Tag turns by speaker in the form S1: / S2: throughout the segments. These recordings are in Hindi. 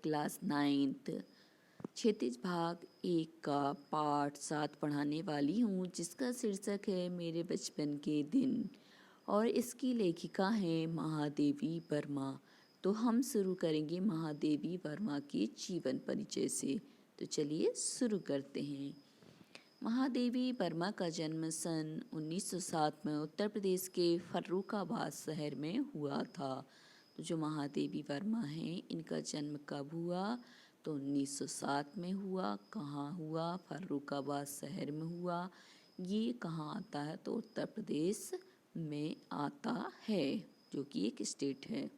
S1: क्लास 9th क्षितिज भाग 1 का पाठ 7 पढ़ाने वाली हूँ, जिसका शीर्षक है मेरे बचपन के दिन और इसकी लेखिका है महादेवी वर्मा। तो हम शुरू करेंगे महादेवी वर्मा के जीवन परिचय से। तो चलिए शुरू करते हैं। महादेवी वर्मा का जन्म सन 1907 में उत्तर प्रदेश के फर्रुखाबाद शहर में हुआ था। तो जो महादेवी वर्मा हैं, इनका जन्म कब हुआ? तो 1907 में हुआ। कहाँ हुआ? फर्रुखाबाद शहर में हुआ। ये कहाँ आता है? तो उत्तर प्रदेश में आता है, जो कि एक स्टेट है।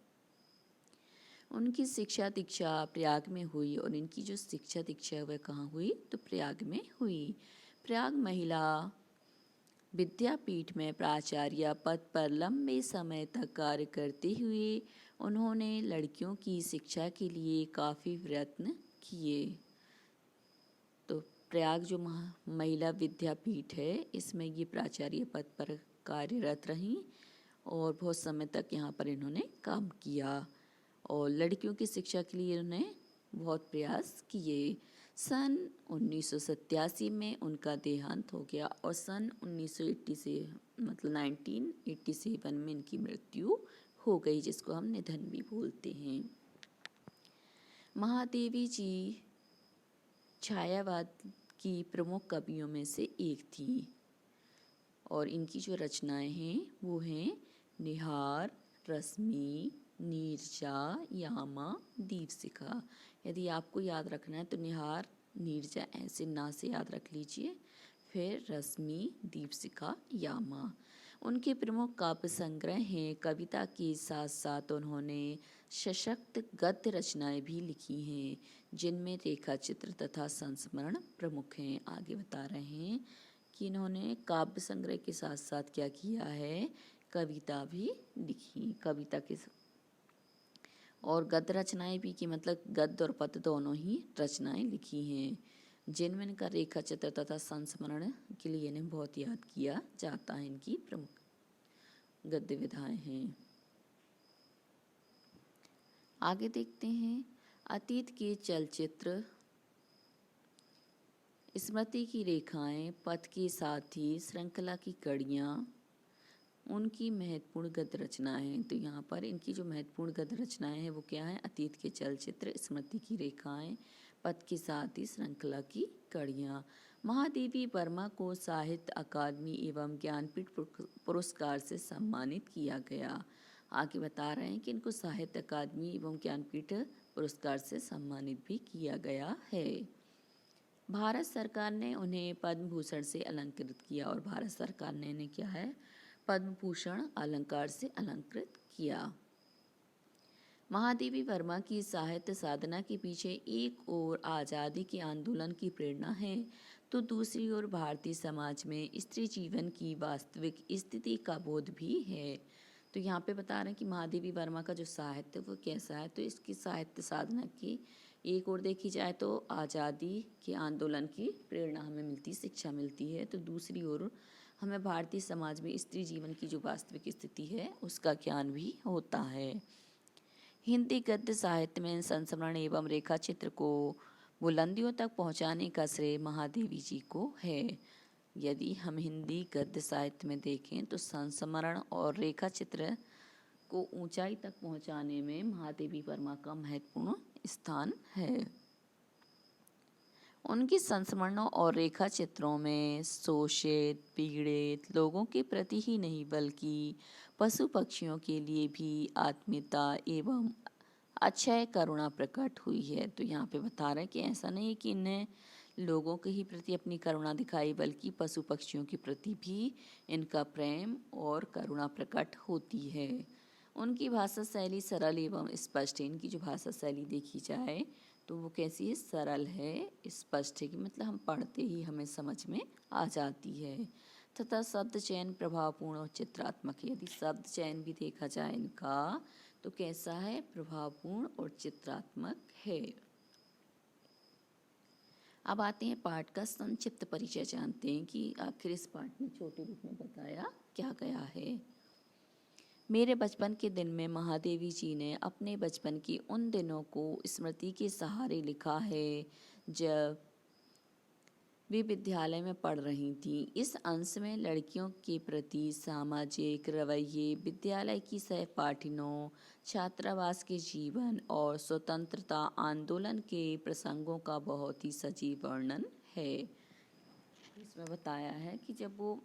S1: उनकी शिक्षा दीक्षा प्रयाग में हुई और इनकी जो शिक्षा दीक्षा है वह कहाँ हुई? तो प्रयाग में हुई। प्रयाग महिला विद्यापीठ में प्राचार्य पद पर लंबे समय तक कार्य करते हुए उन्होंने लड़कियों की शिक्षा के लिए काफ़ी प्रयत्न किए। तो प्रयाग जो महिला विद्यापीठ है, इसमें ये प्राचार्य पद पर कार्यरत रहीं और बहुत समय तक यहाँ पर इन्होंने काम किया और लड़कियों की शिक्षा के लिए इन्होंने बहुत प्रयास किए। सन 1987 में उनका देहांत हो गया और सन 1980 से मतलब 1987 में इनकी मृत्यु हो गई, जिसको हम निधन भी बोलते हैं। महादेवी जी छायावाद की प्रमुख कवियों में से एक थी और इनकी जो रचनाएं हैं वो हैं निहार, रश्मि, नीरजा, यामा, दीपशिखा। यदि आपको याद रखना है तो निहार, नीरजा ऐसे ना से याद रख लीजिए, फिर रश्मि, दीपशिखा, यामा। उनके प्रमुख काव्य संग्रह हैं। कविता के साथ साथ उन्होंने सशक्त गद्य रचनाएं भी लिखी हैं, जिनमें रेखा चित्र तथा संस्मरण प्रमुख हैं। आगे बता रहे हैं कि इन्होंने काव्य संग्रह के साथ साथ क्या किया है? कविता भी लिखी। कविता के और गद्य रचनाएं भी की मतलब गद्य और पद्य दोनों ही रचनाएं लिखी हैं, जिनमें इनका रेखा चित्र तथा संस्मरण के लिए इन्हें बहुत याद किया जाता है। इनकी प्रमुख गद्य विधाएं हैं। आगे देखते हैं अतीत के चलचित्र, स्मृति की रेखाएं, पथ के साथी, श्रृंखला की कड़ियाँ, उनकी महत्वपूर्ण गद्य रचनाएं। तो यहाँ पर इनकी जो महत्वपूर्ण गद्य रचनाएं हैं वो क्या है? अतीत के चलचित्र, स्मृति की रेखाएं, पथ के साथी, श्रृंखला की कड़ियाँ। महादेवी वर्मा को साहित्य अकादमी एवं ज्ञानपीठ पुरस्कार से सम्मानित किया गया। आगे बता रहे हैं कि इनको साहित्य अकादमी एवं ज्ञानपीठ पुरस्कार से सम्मानित भी किया गया है। भारत सरकार ने उन्हें पद्म भूषण से अलंकृत किया और भारत सरकार ने इन्हें क्या है? पद्म भूषण अलंकार से अलंकृत किया। महादेवी वर्मा की साहित्य साधना के पीछे एक ओर आज़ादी के आंदोलन की प्रेरणा है, तो दूसरी ओर भारतीय समाज में स्त्री जीवन की वास्तविक स्थिति का बोध भी है। तो यहाँ पे बता रहे हैं कि महादेवी वर्मा का जो साहित्य वो कैसा है? तो इसकी साहित्य साधना की एक ओर देखी जाए तो आज़ादी के आंदोलन की प्रेरणा हमें मिलती, शिक्षा मिलती है, तो दूसरी ओर हमें भारतीय समाज में स्त्री जीवन की जो वास्तविक स्थिति है उसका ज्ञान भी होता है। हिंदी गद्य साहित्य में संस्मरण एवं रेखा चित्र को बुलंदियों तक पहुंचाने का श्रेय महादेवी जी को है। यदि हम हिंदी गद्य साहित्य में देखें तो संस्मरण और रेखा चित्र को ऊंचाई तक पहुंचाने में महादेवी वर्मा का महत्वपूर्ण स्थान है। उनकी संस्मरणों और रेखा चित्रों में शोषित, पीड़ित लोगों के प्रति ही नहीं बल्कि पशु पक्षियों के लिए भी आत्मीयता एवं अक्षय करुणा प्रकट हुई है। तो यहाँ पे बता रहे हैं कि ऐसा नहीं है कि इन्हें लोगों के ही प्रति अपनी करुणा दिखाई, बल्कि पशु पक्षियों के प्रति भी इनका प्रेम और करुणा प्रकट होती है। उनकी भाषा शैली सरल एवं स्पष्ट है। इनकी जो भाषा शैली देखी जाए तो वो कैसी है? सरल है, स्पष्ट है, कि मतलब हम पढ़ते ही हमें समझ में आ जाती है, तथा शब्द चयन प्रभावपूर्ण और चित्रात्मक है। यदि शब्द चयन भी देखा जाए इनका तो कैसा है? प्रभावपूर्ण और चित्रात्मक है। अब आते हैं पाठ का संक्षिप्त परिचय, जानते हैं कि आखिर इस पाठ में छोटे रूप में बताया क्या गया है। मेरे बचपन के दिन में महादेवी जी ने अपने बचपन की उन दिनों को स्मृति के सहारे लिखा है जब वे विद्यालय में पढ़ रही थीं। इस अंश में लड़कियों के प्रति सामाजिक रवैये, विद्यालय की सहपाठियों, छात्रावास के जीवन और स्वतंत्रता आंदोलन के प्रसंगों का बहुत ही सजीव वर्णन है। इसमें बताया है कि जब वो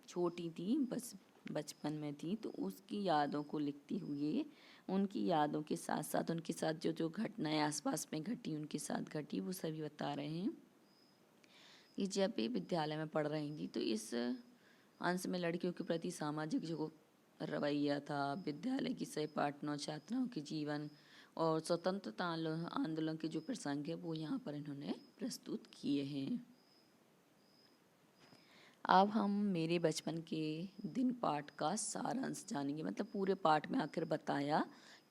S1: छोटी थी, बचपन में थी, तो उसकी यादों को लिखती हुए उनकी यादों के साथ साथ उनके साथ जो जो घटनाएं आसपास में घटी, उनके साथ घटी, वो सभी बता रहे हैं कि जब भी विद्यालय में पढ़ रही थी तो इस अंश में लड़कियों के प्रति सामाजिक जो रवैया था, विद्यालय की सहपाठियों, छात्राओं के जीवन और स्वतंत्रता आंदोलन के जो प्रसंग है वो यहाँ पर इन्होंने प्रस्तुत किए हैं। अब हम मेरे बचपन के दिन पाठ का सारांश जानेंगे, मतलब पूरे पाठ में आखिर बताया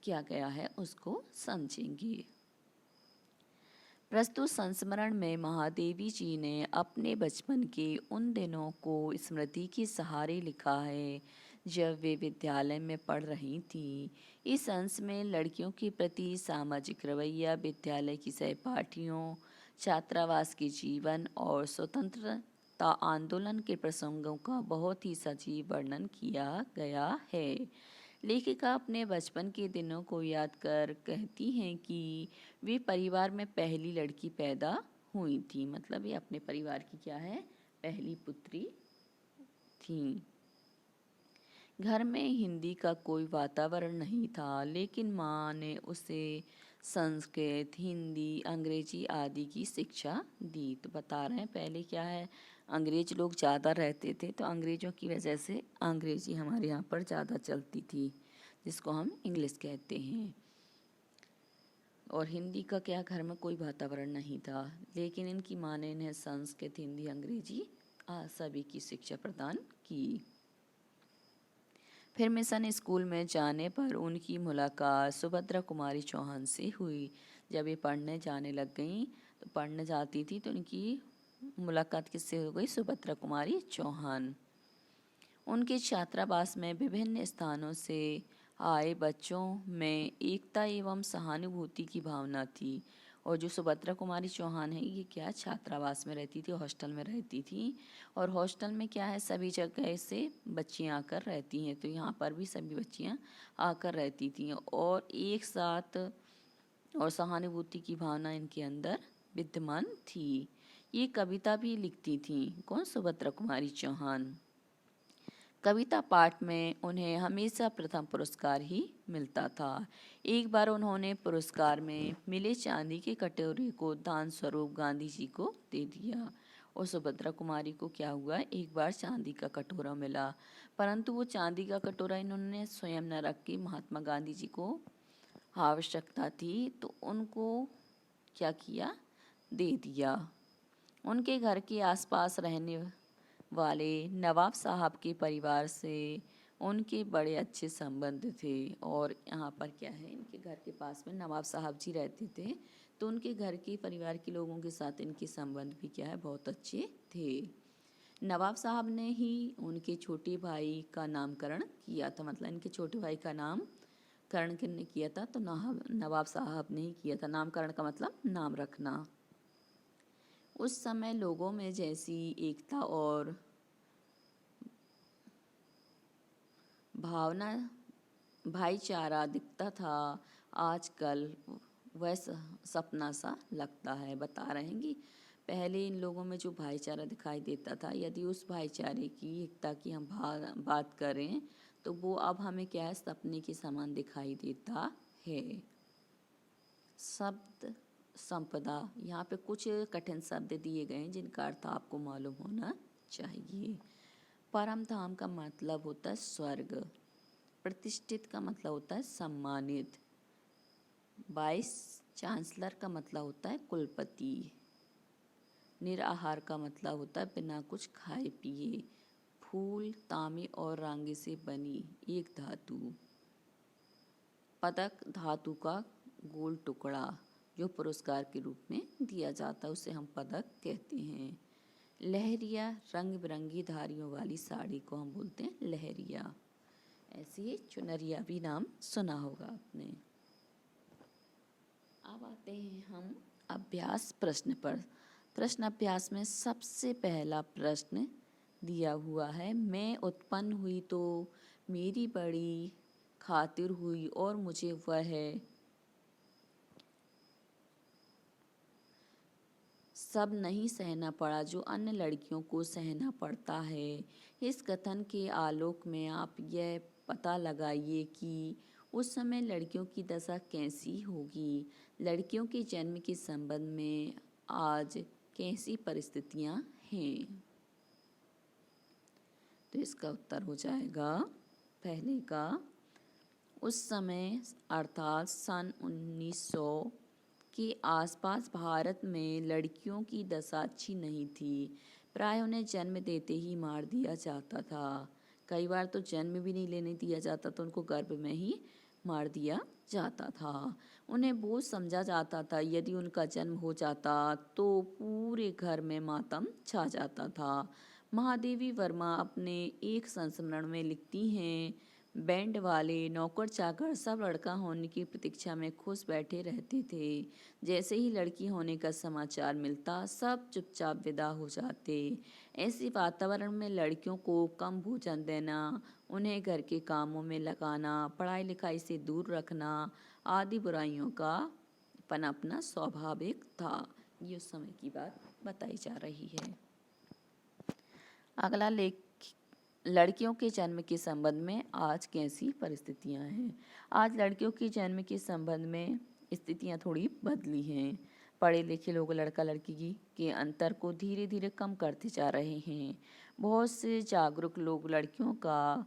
S1: क्या गया है उसको समझेंगे। प्रस्तुत संस्मरण में महादेवी जी ने अपने बचपन के उन दिनों को स्मृति के सहारे लिखा है जब वे विद्यालय में पढ़ रही थीं। इस अंश में लड़कियों के प्रति सामाजिक रवैया, विद्यालय की सहपाठियों, छात्रावास के जीवन और स्वतंत्रता आंदोलन के प्रसंगों का बहुत ही सजीव वर्णन किया गया है। लेखिका अपने बचपन के दिनों को याद कर कहती हैं कि वे परिवार में पहली लड़की पैदा हुई थी, मतलब ये अपने परिवार की क्या है, पहली पुत्री थी। घर में हिंदी का कोई वातावरण नहीं था, लेकिन माँ ने उसे संस्कृत, हिंदी, अंग्रेजी आदि की शिक्षा दी। तो बता रहे हैं पहले क्या है, अंग्रेज लोग ज़्यादा रहते थे, तो अंग्रेज़ों की वजह से अंग्रेजी हमारे यहाँ पर ज़्यादा चलती थी, जिसको हम इंग्लिश कहते हैं। और हिंदी का क्या, घर में कोई वातावरण नहीं था, लेकिन इनकी माँ ने इन्हें संस्कृत, हिंदी, अंग्रेजी सभी की शिक्षा प्रदान की। फिर मिशन स्कूल में जाने पर उनकी मुलाकात सुभद्रा कुमारी चौहान से हुई। जब ये पढ़ने जाने लग गईं, तो पढ़ने जाती थी तो उनकी मुलाकात किससे हो गई, सुभद्रा कुमारी चौहान। उनके छात्रावास में विभिन्न स्थानों से आए बच्चों में एकता एवं सहानुभूति की भावना थी। और जो सुभद्रा कुमारी चौहान है, ये क्या छात्रावास में रहती थी, हॉस्टल में रहती थी। और हॉस्टल में क्या है, सभी जगह से बच्चियाँ आकर रहती हैं, तो यहाँ पर भी सभी बच्चियाँ आकर रहती थी और एक साथ और सहानुभूति की भावना इनके अंदर विद्यमान थी। ये कविता भी लिखती थी, कौन, सुभद्रा कुमारी चौहान। कविता पाठ में उन्हें हमेशा प्रथम पुरस्कार ही मिलता था। एक बार उन्होंने पुरस्कार में मिले चांदी के कटोरे को दान स्वरूप गांधी जी को दे दिया। और सुभद्रा कुमारी को क्या हुआ, एक बार चांदी का कटोरा मिला, परंतु वो चांदी का कटोरा इन्होंने स्वयं न रख के महात्मा गांधी जी को आवश्यकता थी तो उनको क्या किया, दे दिया। उनके घर के आसपास रहने वाले नवाब साहब के परिवार से उनके बड़े अच्छे संबंध थे। और यहाँ पर क्या है, इनके घर के पास में नवाब साहब जी रहते थे, तो उनके घर के परिवार के लोगों के साथ इनके संबंध भी क्या है, बहुत अच्छे थे। नवाब साहब ने ही उनके छोटे भाई का नामकरण किया था, मतलब इनके छोटे भाई का नामकरण किसने किया था, तो नवाब साहब ने ही किया था। नामकरण का मतलब नाम रखना। उस समय लोगों में जैसी एकता और भावना, भाईचारा दिखता था, आजकल वह सपना सा लगता है। बता रहे हैं कि पहले इन लोगों में जो भाईचारा दिखाई देता था, यदि उस भाईचारे की, एकता की हम बात करें तो वो अब हमें क्या है, सपने के समान दिखाई देता है। शब्द संपदा, यहाँ पे कुछ कठिन शब्द दिए गए हैं जिनका अर्थ आपको मालूम होना चाहिए। परम धाम का मतलब होता है स्वर्ग। प्रतिष्ठित का मतलब होता है सम्मानित। वाइस चांसलर का मतलब होता है कुलपति। निराहार का मतलब होता है बिना कुछ खाए पिए। फूल, तांबे और रांगे से बनी एक धातु। पदक, धातु का गोल टुकड़ा जो पुरस्कार के रूप में दिया जाता है, उसे हम पदक कहते हैं। लहरिया, रंग बिरंगी धारियों वाली साड़ी को हम बोलते हैं लहरिया। ऐसे चुनरिया भी नाम सुना होगा आपने। अब आते हैं हम अभ्यास प्रश्न पर। प्रश्न अभ्यास में सबसे पहला प्रश्न दिया हुआ है, मैं उत्पन्न हुई तो मेरी बड़ी खातिर हुई और मुझे वह सब नहीं सहना पड़ा जो अन्य लड़कियों को सहना पड़ता है। इस कथन के आलोक में आप यह पता लगाइए कि उस समय लड़कियों की दशा कैसी होगी। लड़कियों के जन्म के संबंध में आज कैसी परिस्थितियां हैं। तो इसका उत्तर हो जाएगा पहले का, उस समय अर्थात सन 1900 के आसपास भारत में लड़कियों की दशा अच्छी नहीं थी। प्राय उन्हें जन्म देते ही मार दिया जाता था। कई बार तो जन्म भी नहीं लेने दिया जाता था, उनको गर्भ में ही मार दिया जाता था। उन्हें बोझ समझा जाता था। यदि उनका जन्म हो जाता तो पूरे घर में मातम छा जाता था। महादेवी वर्मा अपने एक संस्मरण में लिखती हैं, बैंड वाले नौकर चाकर सब लड़का होने की प्रतीक्षा में खुश बैठे रहते थे। जैसे ही लड़की होने का समाचार मिलता सब चुपचाप विदा हो जाते। ऐसे वातावरण में लड़कियों को कम भोजन देना, उन्हें घर के कामों में लगाना, पढ़ाई लिखाई से दूर रखना आदि बुराइयों का पनपना स्वाभाविक था। ये उस समय की बात बताई जा रही है। अगला लेख, लड़कियों के जन्म के संबंध में आज कैसी परिस्थितियां हैं। आज लड़कियों के जन्म के संबंध में स्थितियां थोड़ी बदली हैं। पढ़े लिखे लोग लड़का लड़की के अंतर को धीरे धीरे कम करते जा रहे हैं। बहुत से जागरूक लोग लड़कियों का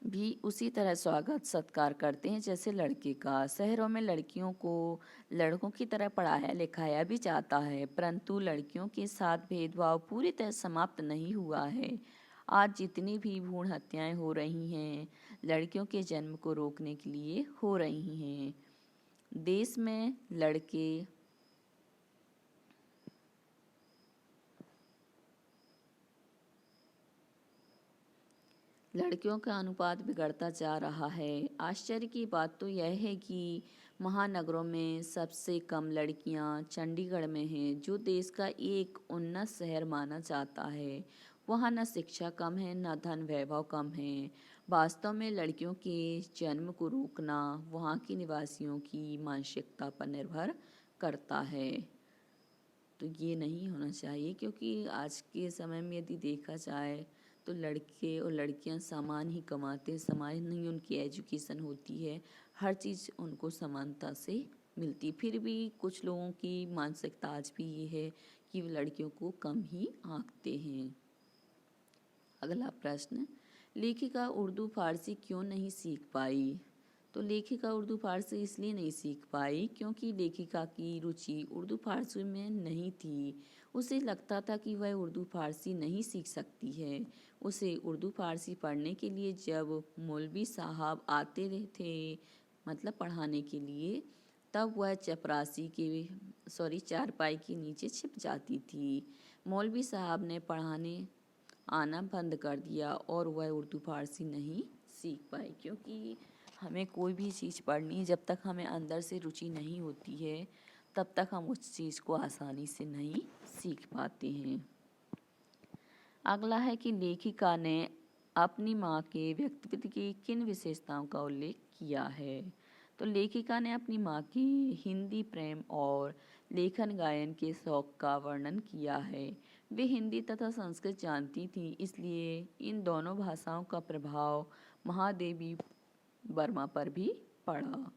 S1: भी उसी तरह स्वागत सत्कार करते हैं जैसे लड़के का। शहरों में लड़कियों को लड़कों की तरह पढ़ाया लिखाया भी जाता है, परंतु लड़कियों के साथ भेदभाव पूरी तरह समाप्त नहीं हुआ है। आज जितनी भी भ्रूण हत्याएं हो रही हैं, लड़कियों के जन्म को रोकने के लिए हो रही हैं। देश में लड़कियों का अनुपात बिगड़ता जा रहा है। आश्चर्य की बात तो यह है कि महानगरों में सबसे कम लड़कियां चंडीगढ़ में हैं, जो देश का एक उन्नत शहर माना जाता है। वहाँ न शिक्षा कम है, न धन वैभव कम है। वास्तव में लड़कियों के जन्म को रोकना वहाँ के निवासियों की मानसिकता पर निर्भर करता है। तो ये नहीं होना चाहिए, क्योंकि आज के समय में यदि देखा जाए तो लड़के और लड़कियां समान ही कमाते, समान ही उनकी एजुकेशन होती है, हर चीज़ उनको समानता से मिलती। फिर भी कुछ लोगों की मानसिकता आज भी ये है कि वो लड़कियों को कम ही आंकते हैं। अगला प्रश्न, लेखिका उर्दू फारसी क्यों नहीं सीख पाई। तो लेखिका उर्दू फारसी इसलिए नहीं सीख पाई क्योंकि लेखिका की रुचि उर्दू फारसी में नहीं थी। उसे लगता था कि वह उर्दू फारसी नहीं सीख सकती है। उसे उर्दू फारसी पढ़ने के लिए जब मौलवी साहब आते थे, मतलब पढ़ाने के लिए, तब वह चारपाई के नीचे छिप जाती थी। मौलवी साहब ने पढ़ाने आना बंद कर दिया और वह उर्दू फारसी नहीं सीख पाई। क्योंकि हमें कोई भी चीज़ पढ़नी है, जब तक हमें अंदर से रुचि नहीं होती है तब तक हम उस चीज़ को आसानी से नहीं सीख पाते हैं। अगला है कि लेखिका ने अपनी माँ के व्यक्तित्व की किन विशेषताओं का उल्लेख किया है। तो लेखिका ने अपनी माँ की हिंदी प्रेम और लेखन गायन के शौक का वर्णन किया है। वे हिंदी तथा संस्कृत जानती थी, इसलिए इन दोनों भाषाओं का प्रभाव महादेवी वर्मा पर भी पड़ा।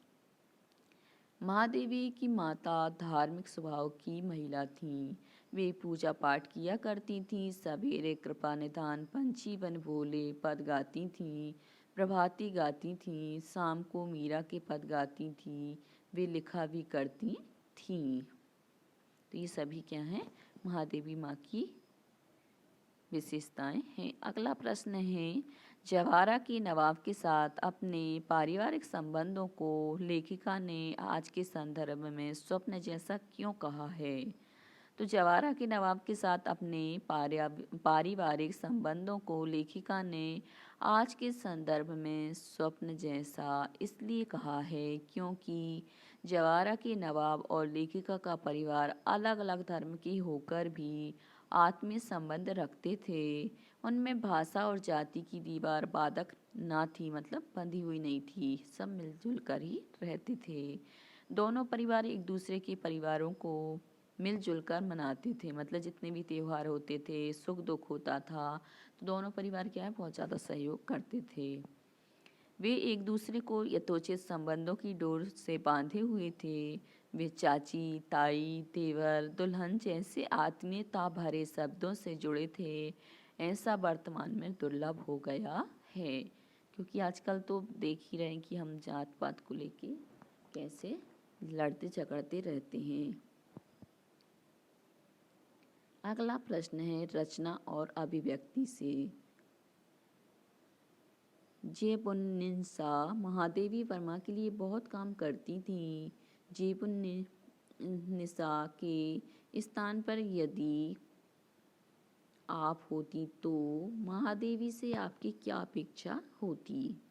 S1: महादेवी की माता धार्मिक स्वभाव की महिला थीं। वे पूजा पाठ किया करती थीं, सवेरे कृपा निधान, पंछी बन बोले पद गाती थीं, प्रभाती गाती थीं, शाम को मीरा के पद गाती थीं, वे लिखा भी करती थीं। तो ये सभी क्या हैं, महादेवी माँ की विशेषताएं हैं। अगला प्रश्न है, जवारा के नवाब के साथ अपने पारिवारिक संबंधों को लेखिका ने आज के संदर्भ में स्वप्न जैसा क्यों कहा है। तो जवारा के नवाब के साथ अपने पारिवारिक संबंधों को लेखिका ने आज के संदर्भ में स्वप्न जैसा इसलिए कहा है क्योंकि जवारा के नवाब और लेखिका का परिवार अलग अलग धर्म के होकर भी आत्मीय संबंध रखते थे। उनमें भाषा और जाति की दीवार बाधक ना थी, मतलब बंधी हुई नहीं थी, सब मिलजुल कर ही रहते थे। दोनों परिवार एक दूसरे के परिवारों को मिलजुल कर मनाते थे, मतलब जितने भी त्यौहार होते थे, सुख दुख होता था, तो दोनों परिवार क्या है बहुत ज़्यादा सहयोग करते थे। वे एक दूसरे को यथोचित संबंधों की डोर से बांधे हुए थे। वे चाची, ताई, देवर, दुल्हन जैसे आत्मीयता भरे शब्दों से जुड़े थे। ऐसा वर्तमान में दुर्लभ हो गया है, क्योंकि आजकल तो देख ही रहे हैं कि हम जात पात को लेके कैसे लड़ते झगड़ते रहते हैं। अगला प्रश्न है रचना और अभिव्यक्ति से। जेबुन्निसा महादेवी वर्मा के लिए बहुत काम करती थी। जेबुन्निसा के स्थान पर यदि आप होती तो महादेवी से आपकी क्या अपेक्षा होती?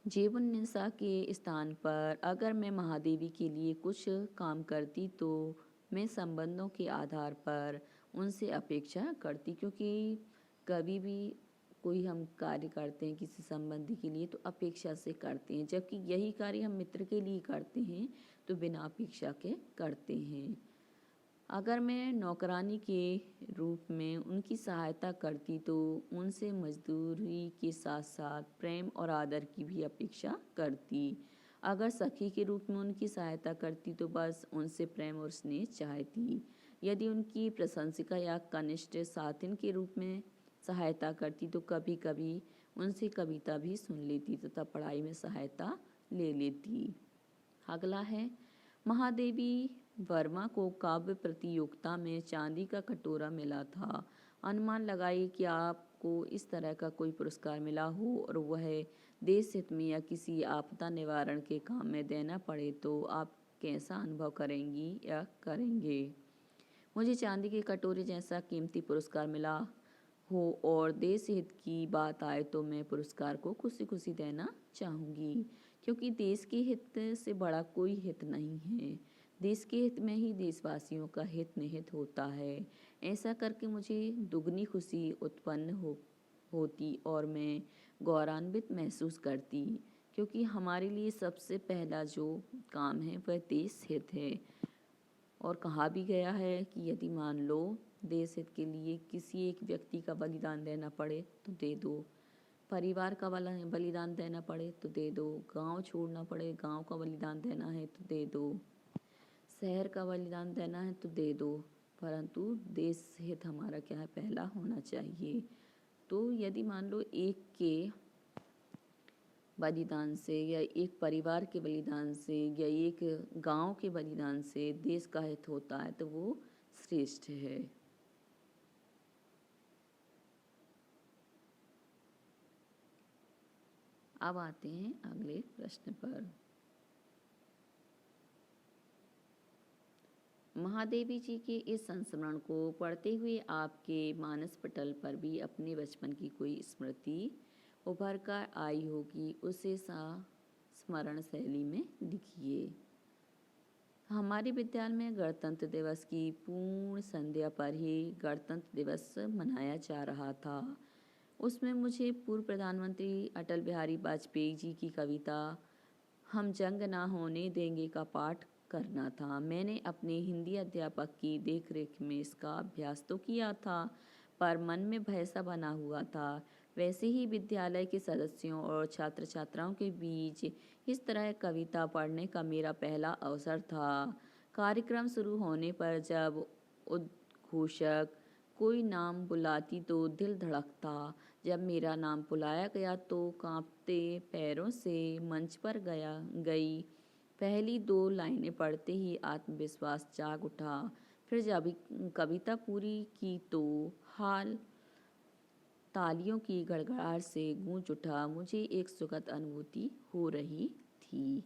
S1: जेबुन्निसा के स्थान पर अगर मैं महादेवी के लिए कुछ काम करती तो मैं संबंधों के आधार पर उनसे अपेक्षा करती, क्योंकि कभी भी कोई हम कार्य करते हैं किसी संबंधी के लिए तो अपेक्षा से करते हैं, जबकि यही कार्य हम मित्र के लिए करते हैं तो बिना अपेक्षा के करते हैं। अगर मैं नौकरानी के रूप में उनकी सहायता करती तो उनसे मजदूरी के साथ साथ प्रेम और आदर की भी अपेक्षा करती। अगर सखी के रूप में उनकी सहायता करती तो बस उनसे प्रेम और स्नेह चाहती। यदि उनकी प्रशंसिका या कनिष्ठ साथिन के रूप में सहायता करती तो कभी कभी उनसे कविता भी सुन लेती तथा पढ़ाई में सहायता ले लेती। अगला है महादेवी वर्मा को काव्य प्रतियोगिता में चांदी का कटोरा मिला था। अनुमान लगाइए कि आपको इस तरह का कोई पुरस्कार मिला हो और वह देश हित में या किसी आपदा निवारण के काम में देना पड़े तो आप कैसा अनुभव करेंगी या करेंगे? मुझे चांदी के कटोरे जैसा कीमती पुरस्कार मिला हो और देश हित की बात आए तो मैं पुरस्कार को खुशी खुशी देना चाहूँगी, क्योंकि देश के हित से बड़ा कोई हित नहीं है। देश के हित में ही देशवासियों का हित निहित होता है। ऐसा करके मुझे दुगनी खुशी उत्पन्न होती और मैं गौरवान्वित महसूस करती, क्योंकि हमारे लिए सबसे पहला जो काम है वह देश हित है। और कहा भी गया है कि यदि मान लो देश हित के लिए किसी एक व्यक्ति का बलिदान देना पड़े तो दे दो, परिवार का बलिदान देना पड़े तो दे दो, गांव छोड़ना पड़े, गांव का बलिदान देना है तो दे दो, शहर का बलिदान देना है तो दे दो, परंतु देश हित हमारा क्या है पहला होना चाहिए। तो यदि मान लो एक के बलिदान से या एक परिवार के बलिदान से या एक गांव के बलिदान से देश का हित होता है तो वो श्रेष्ठ है। अब आते हैं अगले प्रश्न पर। महादेवी जी के इस संस्मरण को पढ़ते हुए आपके मानस पटल पर भी अपने बचपन की कोई स्मृति उभर कर आई होगी, उसे स्मरण शैली में लिखिए। हमारे विद्यालय में गणतंत्र दिवस की पूर्ण संध्या पर ही गणतंत्र दिवस मनाया जा रहा था। उसमें मुझे पूर्व प्रधानमंत्री अटल बिहारी वाजपेयी जी की कविता हम जंग ना होने देंगे का पाठ करना था। मैंने अपने हिंदी अध्यापक की देखरेख में इसका अभ्यास तो किया था, पर मन में भय सा बना हुआ था। वैसे ही विद्यालय के सदस्यों और छात्र छात्राओं के बीच इस तरह कविता पढ़ने का मेरा पहला अवसर था। कार्यक्रम शुरू होने पर जब उद्घोषक कोई नाम बुलाती तो दिल धड़कता। जब मेरा नाम बुलाया गया तो कांपते पैरों से मंच पर गई। पहली 2 लाइनें पढ़ते ही आत्मविश्वास जाग उठा। फिर जब कविता पूरी की तो हाल तालियों की गड़गड़ाहट से गूंज उठा। मुझे एक सुखद अनुभूति हो रही थी।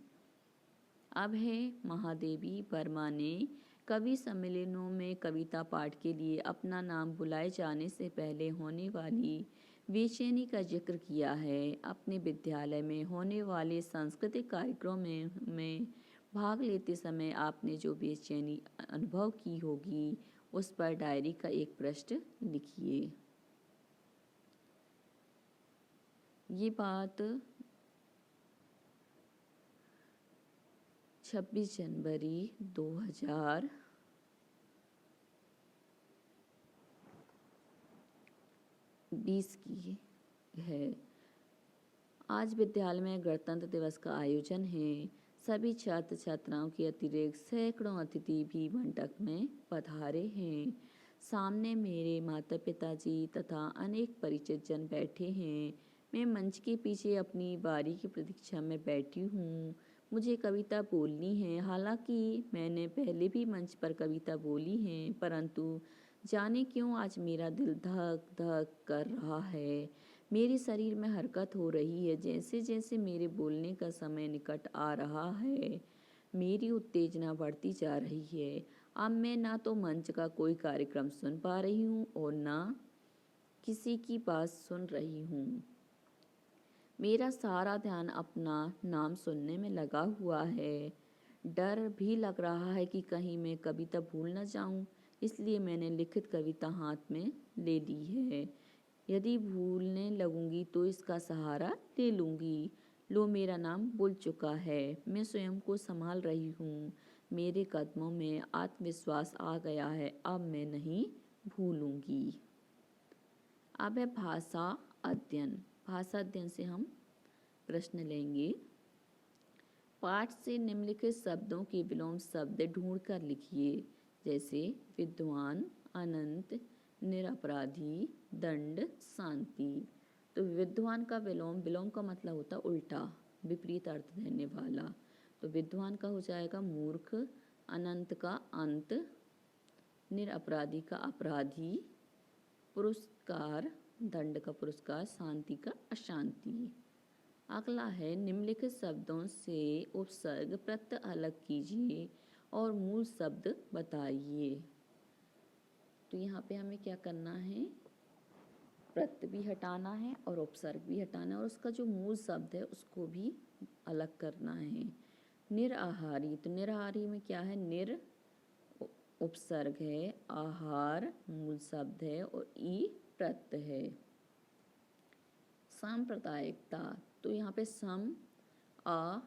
S1: अब है महादेवी वर्मा ने कवि सम्मेलनों में कविता पाठ के लिए अपना नाम बुलाए जाने से पहले होने वाली बेचैनी का जिक्र किया है। अपने विद्यालय में होने वाले सांस्कृतिक कार्यक्रम में भाग लेते समय आपने जो बेचैनी अनुभव की होगी, उस पर डायरी का एक पृष्ठ लिखिए। ये बात 26 जनवरी 2020 की है। आज विद्यालय में गणतंत्र दिवस का आयोजन है। सभी छात्र छात्राओं के अतिरिक्त सैकड़ों अतिथि भी मंडप में पधारे हैं। सामने मेरे माता पिताजी तथा अनेक परिचित जन बैठे हैं। मैं मंच के पीछे अपनी बारी की प्रतीक्षा में बैठी हूँ। मुझे कविता बोलनी है। हालांकि मैंने पहले भी मंच पर कविता बोली है, परंतु जाने क्यों आज मेरा दिल धक धक कर रहा है। मेरे शरीर में हरकत हो रही है। जैसे जैसे मेरे बोलने का समय निकट आ रहा है, मेरी उत्तेजना बढ़ती जा रही है। अब मैं ना तो मंच का कोई कार्यक्रम सुन पा रही हूँ और ना किसी की बात सुन रही हूँ। मेरा सारा ध्यान अपना नाम सुनने में लगा हुआ है। डर भी लग रहा है कि कहीं मैं कविता भूल न जाऊं, इसलिए मैंने लिखित कविता हाथ में ले ली है। यदि भूलने लगूंगी तो इसका सहारा ले लूंगी। लो, मेरा नाम बुल चुका है। मैं स्वयं को संभाल रही हूँ। मेरे कदमों में आत्मविश्वास आ गया है। अब मैं नहीं भूलूंगी। अब है भाषा अध्ययन। भाषा अध्ययन से हम प्रश्न लेंगे। पाठ से निम्नलिखित शब्दों के विलोम शब्द ढूंढकर लिखिए, जैसे विद्वान, अनंत, निरपराधी, दंड, शांति। तो विद्वान का विलोम का मतलब होता है उल्टा, विपरीत अर्थ देने वाला। तो विद्वान का हो जाएगा मूर्ख, अनंत का अंत, निरपराधी का अपराधी, पुरस्कार दंड का पुरस्कार, शांति का अशांति। अगला है निम्नलिखित शब्दों से उपसर्ग प्रत्यय अलग कीजिए और मूल शब्द बताइए। तो यहाँ पे हमें क्या करना है, प्रत्यय भी हटाना है और उपसर्ग भी हटाना है और उसका जो मूल शब्द है उसको भी अलग करना है। निराहारी, तो निराहारी में क्या है, निर उपसर्ग है, आहार मूल शब्द है और ई प्रत्यय है। सांप्रदायिकता, तो यहाँ पे सम, आ,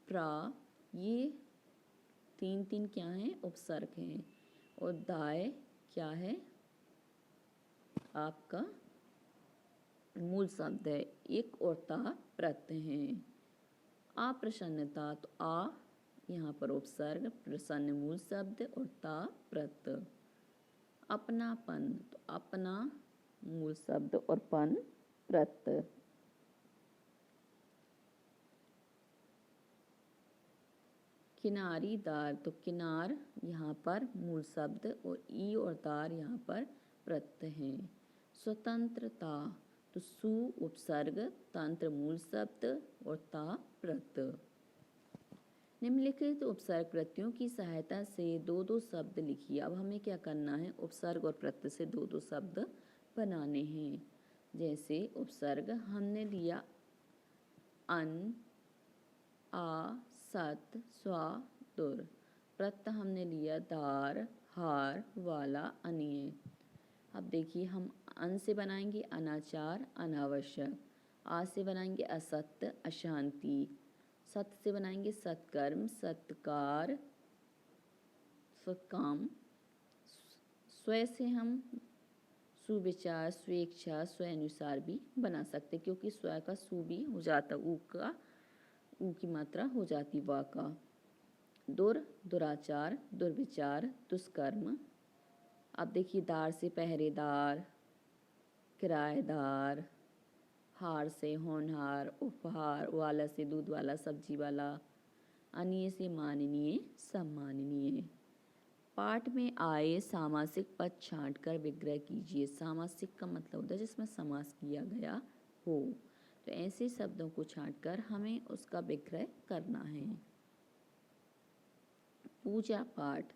S1: प्रा, ये तीन तीन क्या हैं, उपसर्ग हैं और दाय क्या है, आपका मूल शब्द है। एक और ता प्रत्यय हैं। अप्रसन्नता, तो आ यहाँ पर उपसर्ग, प्रसन्न मूल शब्द और ता प्रत्यय। अपनापन, तो अपना मूल शब्द और पन प्रत्यय। किनारीदार, तो किनार यहाँ पर मूल शब्द और ई और दार यहाँ पर प्रत्यय हैं। स्वतंत्रता, तो सु उपसर्ग, तंत्र मूल शब्द और ता प्रत्यय। निम्नलिखित उपसर्ग प्रत्ययों की सहायता से दो दो शब्द लिखिए। अब हमें क्या करना है, उपसर्ग और प्रत्यय से दो दो शब्द बनाने हैं। जैसे उपसर्ग हमने लिया अन, आ, सत, स्वा, दुर। प्रत्यय हमने लिया दार, हार, वाला, अनिय। अब देखिए हम अन से बनाएंगे अनाचार, अनावश्यक। आ से बनाएंगे असत्य, अशांति। सत से बनाएंगे सत्कर्म, सत्कार, सत्काम। स्व से हम सुविचार, स्वेच्छा, स्वानुसार भी बना सकते, क्योंकि स्व का सु भी हो जाता, ऊ की मात्रा हो जाती वा का। दुर, दुराचार, दुर्विचार, दुष्कर्म। अब देखिए दार से पहरेदार, किराएदार। हार से होनहार, उपहार। वाला से दूध वाला, सब्जी वाला। अनिय से माननीय, सम्माननीय। पाठ में आए सामासिक पद छांटकर विग्रह कीजिए। सामासिक का मतलब होता है जिसमें समास किया गया हो। तो ऐसे शब्दों को छांटकर हमें उसका विग्रह करना है। पूजा पाठ,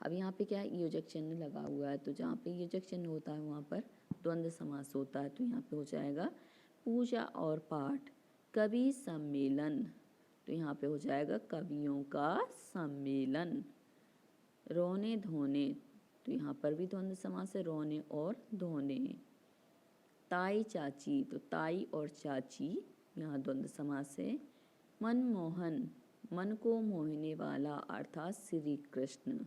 S1: अब यहाँ पे क्या है, योजक चिन्ह लगा हुआ है, तो जहाँ पे योजक चिन्ह होता है वहाँ पर द्वंद्व समास होता है, तो यहाँ पे हो जाएगा पूजा और पाठ। कवि सम्मेलन, तो यहाँ पे हो जाएगा कवियों का सम्मेलन। रोने धोने, तो यहाँ पर भी द्वंद्व समास है, रोने और धोने। ताई चाची, तो ताई और चाची यहाँ द्वंद्व समास है। मनमोहन, मन को मोहने वाला अर्थात श्री कृष्ण।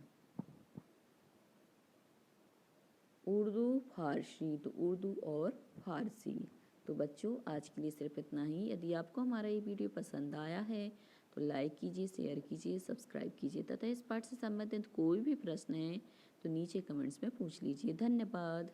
S1: उर्दू फारसी, तो उर्दू और फारसी। तो बच्चों आज के लिए सिर्फ इतना ही। यदि आपको हमारा ये वीडियो पसंद आया है तो लाइक कीजिए, शेयर कीजिए, सब्सक्राइब कीजिए तथा इस पाठ से संबंधित कोई भी प्रश्न है तो नीचे कमेंट्स में पूछ लीजिए। धन्यवाद।